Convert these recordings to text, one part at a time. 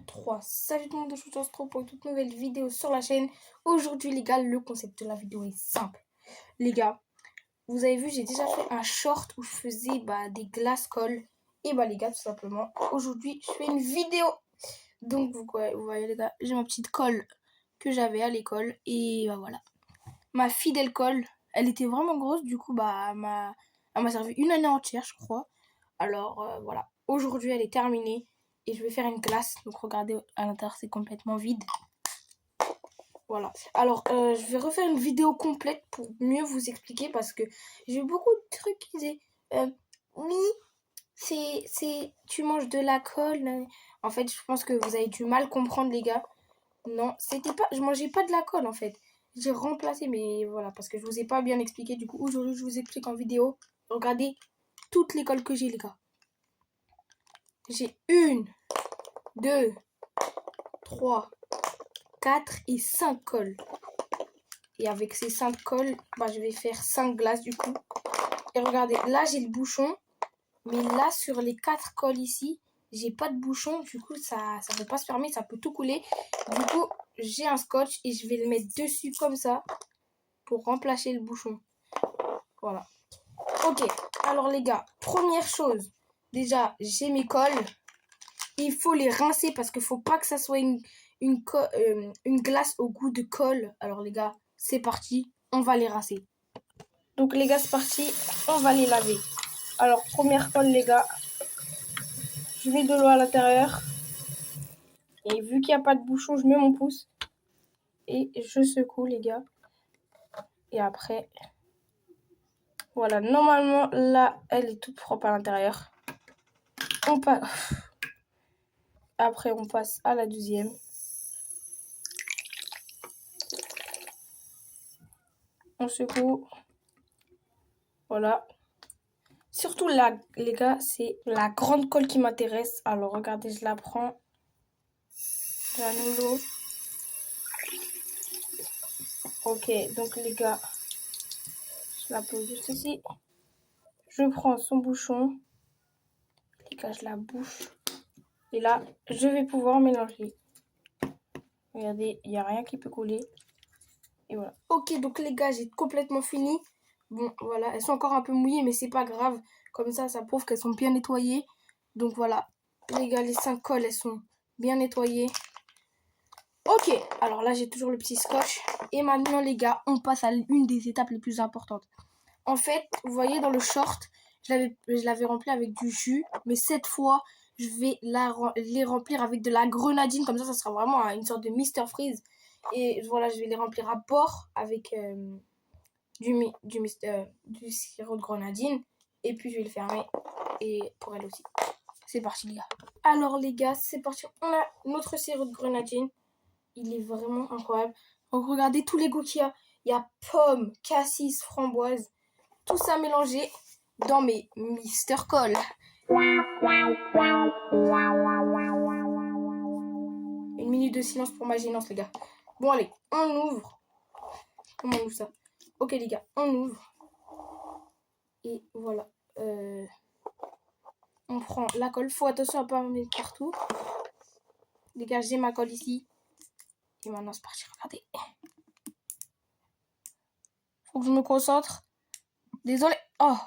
3. Salut tout le monde, je vous retrouve pour une toute nouvelle vidéo sur la chaîne. Aujourd'hui les gars, le concept de la vidéo est simple. Les gars, vous avez vu, j'ai déjà fait un short où je faisais des glace colle. Et les gars, tout simplement, aujourd'hui je fais une vidéo. Donc vous voyez les gars, j'ai ma petite colle que j'avais à l'école. Et voilà, ma fidèle colle, elle était vraiment grosse. Du coup elle m'a servi une année entière je crois. Alors voilà, aujourd'hui elle est terminée. Et je vais faire une glace. Donc regardez, à l'intérieur c'est complètement vide. Voilà. Alors je vais refaire une vidéo complète pour mieux vous expliquer. Parce que j'ai eu beaucoup de trucs qui disaient oui, tu manges de la colle. En fait je pense que vous avez du mal comprendre les gars. Non, c'était pas, je mangeais pas de la colle en fait. J'ai remplacé, mais voilà, parce que je vous ai pas bien expliqué. Du coup aujourd'hui je vous explique en vidéo. Regardez toutes les colles que j'ai les gars. J'ai 1, 2, 3, 4 et 5 cols. Et avec ces 5 cols, je vais faire 5 glaces du coup. Et regardez, là j'ai le bouchon. Mais là sur les 4 cols ici, j'ai pas de bouchon. Du coup ça peut pas se fermer, ça peut tout couler. Du coup j'ai un scotch et je vais le mettre dessus comme ça. Pour remplacer le bouchon. Voilà. Ok, alors les gars, première chose. Déjà j'ai mes cols. Il faut les rincer parce qu'il faut pas que ça soit une glace au goût de colle. Alors les gars, c'est parti, on va les rincer. Donc les gars, c'est parti, on va les laver. Alors première colle les gars, je mets de l'eau à l'intérieur. Et vu qu'il n'y a pas de bouchon, je mets mon pouce. Et je secoue les gars. Et après, voilà, normalement là, elle est toute propre à l'intérieur. Après, on passe à la deuxième. On secoue. Voilà. Surtout là, les gars, c'est la grande colle qui m'intéresse. Alors, regardez, je la prends. J'allume l'eau. Ok, donc les gars, je la pose juste ici. Je prends son bouchon. Les gars, je la bouche. Et là, je vais pouvoir mélanger. Regardez, il n'y a rien qui peut couler. Et voilà. Ok, donc les gars, j'ai complètement fini. Bon, voilà, elles sont encore un peu mouillées, mais c'est pas grave. Comme ça prouve qu'elles sont bien nettoyées. Donc voilà, les gars, les 5 colles, elles sont bien nettoyées. Ok, alors là, j'ai toujours le petit scotch. Et maintenant, les gars, on passe à l'une des étapes les plus importantes. En fait, vous voyez, dans le short, je l'avais rempli avec du jus. Mais cette fois, je vais les remplir avec de la grenadine. Comme ça sera vraiment une sorte de Mr Freeze. Et voilà, je vais les remplir à bord avec du sirop de grenadine. Et puis, je vais le fermer. Et pour elle aussi. C'est parti, les gars. Alors, les gars, c'est parti. On a notre sirop de grenadine. Il est vraiment incroyable. Donc, regardez tous les goûts qu'il y a. Il y a pomme, cassis, framboise. Tout ça mélangé dans mes Mister Coll. Une minute de silence pour ma gênance, les gars. Bon, allez, on ouvre. Comment on ouvre ça? Ok, les gars, on ouvre. Et voilà. On prend la colle. Faut attention à pas en mettre partout. Les gars, j'ai ma colle ici. Et maintenant, c'est parti. Regardez. Faut que je me concentre. Désolé. Oh.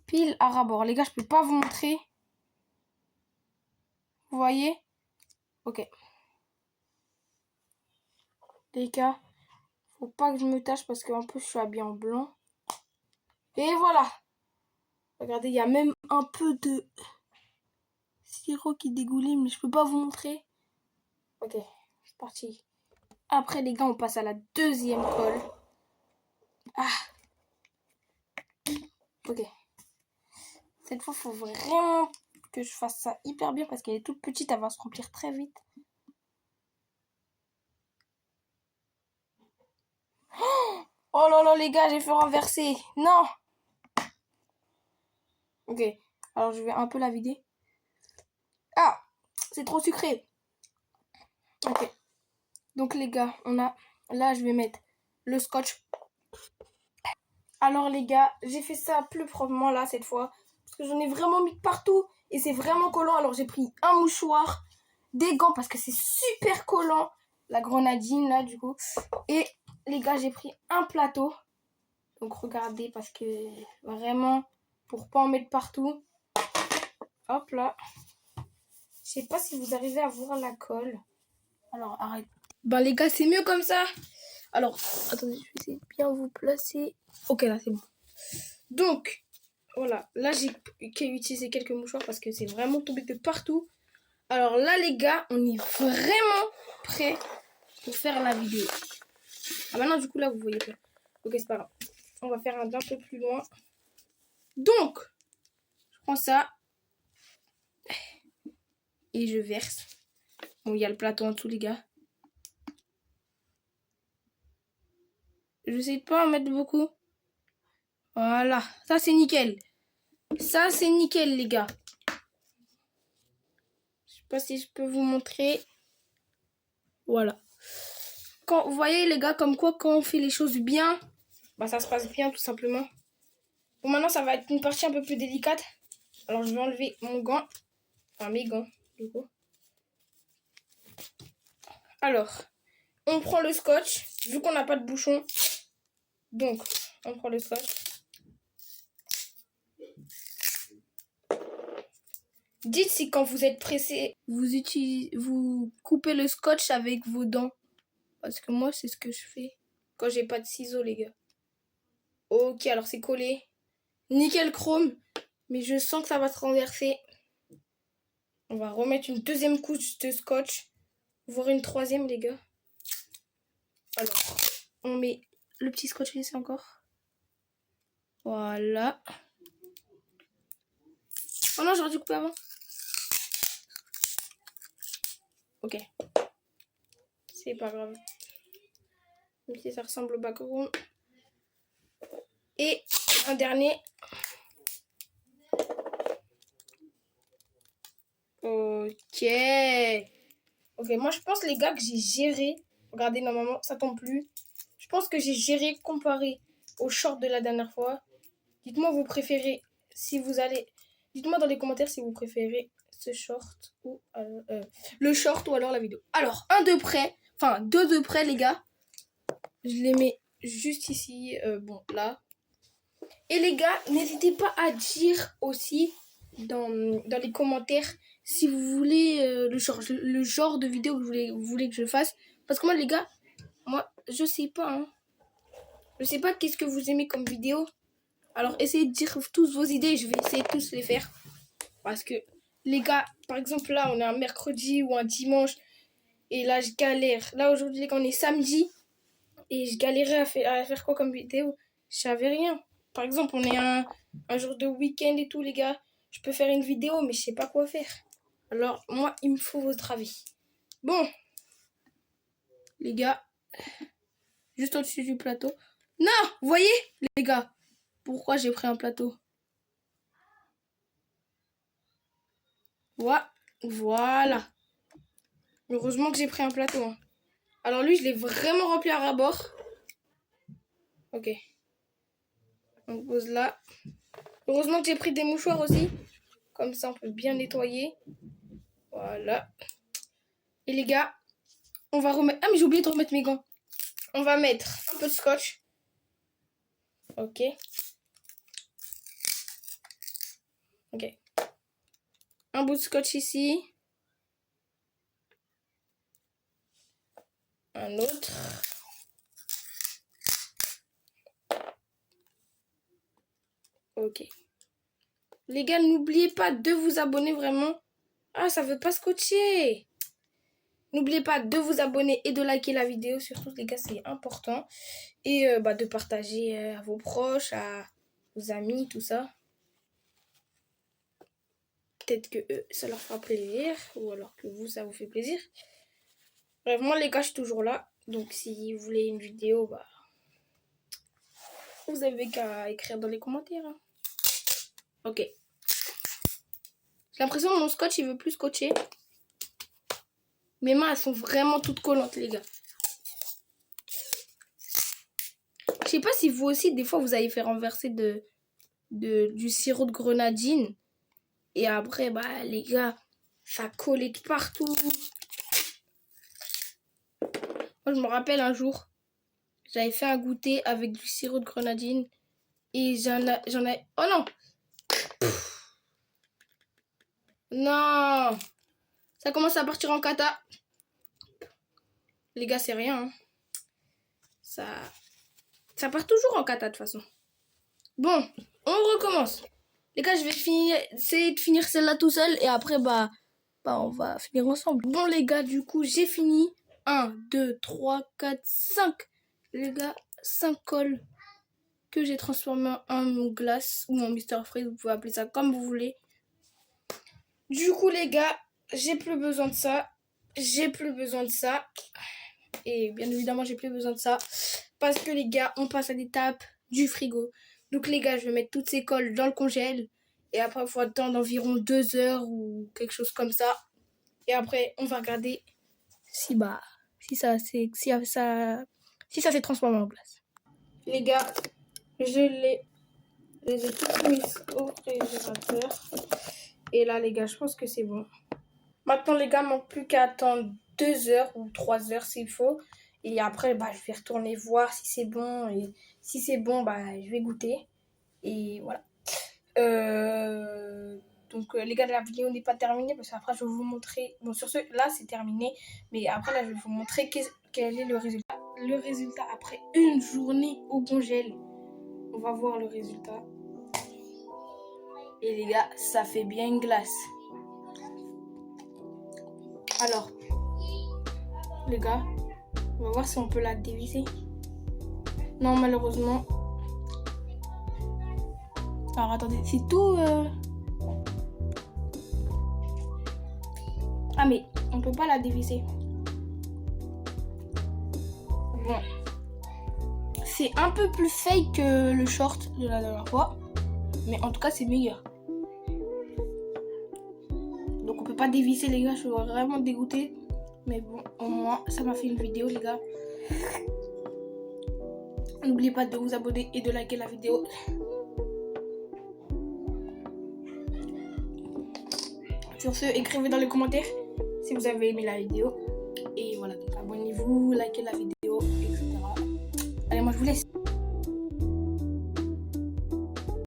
Pile à rabord. Les gars, je peux pas vous montrer. Vous voyez? Ok. Les gars, faut pas que je me tâche parce qu'en plus, je suis habillée en blanc. Et voilà. Regardez, il y a même un peu de sirop qui dégouline, mais je peux pas vous montrer. Ok, c'est parti. Après, les gars, on passe à la deuxième colle. Ah. Ok. Cette fois, il faut vraiment que je fasse ça hyper bien parce qu'elle est toute petite, elle va se remplir très vite. Oh là là, les gars, j'ai fait renverser. Non. Ok, alors je vais un peu la vider. Ah, c'est trop sucré. Ok. Donc les gars, là je vais mettre le scotch. Alors les gars, j'ai fait ça plus proprement là cette fois. Parce que j'en ai vraiment mis partout. Et c'est vraiment collant. Alors j'ai pris un mouchoir. des gants parce que c'est super collant, la grenadine là du coup. Et les gars, j'ai pris un plateau. Donc regardez parce que vraiment, pour pas en mettre partout. Hop là. Je sais pas si vous arrivez à voir la colle. Alors arrête. Ben les gars, c'est mieux comme ça. Alors, attendez, je vais essayer de bien vous placer. Ok, là c'est bon. Donc, voilà. Là, j'ai utilisé quelques mouchoirs parce que c'est vraiment tombé de partout. Alors là, les gars, on est vraiment prêts pour faire la vidéo. Ah maintenant, du coup, là, vous voyez pas. Ok, c'est pas grave. On va faire un d'un peu plus loin. Donc, je prends ça. Et je verse. Bon, il y a le plateau en dessous, les gars. J'essaie de pas en mettre beaucoup. Voilà. Ça, c'est nickel. Ça, c'est nickel, les gars. Je sais pas si je peux vous montrer. Voilà. Quand, vous voyez, les gars, comme quoi, quand on fait les choses bien, bah, ça se passe bien, tout simplement. Bon, maintenant, ça va être une partie un peu plus délicate. Alors, je vais enlever mon gant. Enfin, mes gants, du coup. Alors, on prend le scotch. Vu qu'on n'a pas de bouchon. Donc, on prend le scotch. Dites si quand vous êtes pressé, vous coupez le scotch avec vos dents. Parce que moi, c'est ce que je fais quand j'ai pas de ciseaux, les gars. Ok, alors c'est collé. Nickel chrome. Mais je sens que ça va se renverser. On va remettre une deuxième couche de scotch. Voire une troisième, les gars. Alors, on met le petit scotch ici encore. Voilà. Oh non, j'aurais dû couper avant. Ok. C'est pas grave. Même si ça ressemble au background. Et un dernier. Ok. Ok, moi je pense les gars que j'ai géré. Regardez, normalement ça tombe plus. Je pense que j'ai géré comparé au short de la dernière fois. Dites-moi vous préférez si vous allez. Dites-moi dans les commentaires si vous préférez ce short ou le short ou alors la vidéo. Alors un de près, enfin deux de près les gars. Je les mets juste ici, bon là. Et les gars, n'hésitez pas à dire aussi dans les commentaires si vous voulez le genre de vidéo que vous voulez que je fasse. Parce que moi les gars, moi je sais pas. Hein. Je sais pas qu'est-ce que vous aimez comme vidéo. Alors essayez de dire tous vos idées, je vais essayer de tous les faire. Parce que les gars, par exemple là on est un mercredi ou un dimanche. Et là je galère. Là aujourd'hui les gars on est samedi. Et je galérais à faire quoi comme vidéo. Je savais rien. Par exemple, on est un jour de week-end et tout, les gars. Je peux faire une vidéo, mais je sais pas quoi faire. Alors, moi, il me faut votre avis. Bon, les gars, juste au-dessus du plateau. Non, vous voyez, les gars, pourquoi j'ai pris un plateau? Voilà. Heureusement que j'ai pris un plateau. Hein. Alors lui, je l'ai vraiment rempli à ras-bord. Ok. On pose là. Heureusement que j'ai pris des mouchoirs aussi. Comme ça, on peut bien nettoyer. Voilà. Et les gars, on va remettre... Ah, mais j'ai oublié de remettre mes gants. On va mettre un peu de scotch. Ok. Ok. Un bout de scotch ici. Un autre. Ok. Les gars, n'oubliez pas de vous abonner vraiment. Ah, ça veut pas scotcher. N'oubliez pas de vous abonner et de liker la vidéo. Surtout, les gars, c'est important. Et de partager à vos proches, à vos amis, tout ça. Peut-être que eux, ça leur fera plaisir. Ou alors que vous, ça vous fait plaisir. Bref, moi, les gars, je suis toujours là. Donc, si vous voulez une vidéo, bah... Vous avez qu'à écrire dans les commentaires. Hein. Ok. J'ai l'impression que mon scotch, il veut plus scotcher. Mes mains, elles sont vraiment toutes collantes, les gars. Je sais pas si vous aussi, des fois, vous avez fait renverser du sirop de grenadine. Et après, bah, les gars, Ça collait de partout. Moi, je me rappelle un jour, j'avais fait un goûter avec du sirop de grenadine. Et j'en ai... Oh non! Non! Ça commence à partir en cata. Les gars, c'est rien. Hein. Ça part toujours en cata de toute façon. Bon, on recommence. Les gars, je vais essayer de finir celle-là tout seul. Et après, on va finir ensemble. Bon, les gars, du coup, j'ai fini. 1, 2, 3, 4, 5. Les gars, 5 cols que j'ai transformé en glace ou en Mr. Freeze. Vous pouvez appeler ça comme vous voulez. Du coup, les gars, j'ai plus besoin de ça. J'ai plus besoin de ça. Et bien évidemment, j'ai plus besoin de ça. Parce que les gars, on passe à l'étape du frigo. Donc les gars, je vais mettre toutes ces colles dans le congèle. Et après, il faut attendre environ 2 heures ou quelque chose comme ça. Et après, on va regarder si ça s'est transformé en glace. Les gars, je les ai toutes mises au réfrigérateur. Et là, les gars, je pense que c'est bon. Maintenant, les gars, il ne manque plus qu'à attendre 2 heures ou 3 heures s'il faut. Et après, je vais retourner voir si c'est bon. Et si c'est bon, je vais goûter. Et voilà. Donc, les gars, la vidéo n'est pas terminée. Parce qu'après, je vais vous montrer... Bon, sur ce, là, c'est terminé. Mais après, là, je vais vous montrer quel est le résultat. Le résultat après une journée au congèle. On va voir le résultat. Et les gars, ça fait bien une glace. Alors, les gars, on va voir si on peut la dévisser. Non, malheureusement. Alors, attendez, c'est tout... Ah, mais on peut pas la dévisser. Bon. C'est un peu plus fake que le short de la dernière fois. Mais en tout cas, c'est meilleur. Donc, on peut pas dévisser, les gars. Je suis vraiment dégoûtée. Mais bon, au moins, ça m'a fait une vidéo, les gars. N'oubliez pas de vous abonner et de liker la vidéo. Sur ce, écrivez dans les commentaires si vous avez aimé la vidéo. Et voilà, donc abonnez-vous, likez la vidéo, etc. Allez, moi je vous laisse.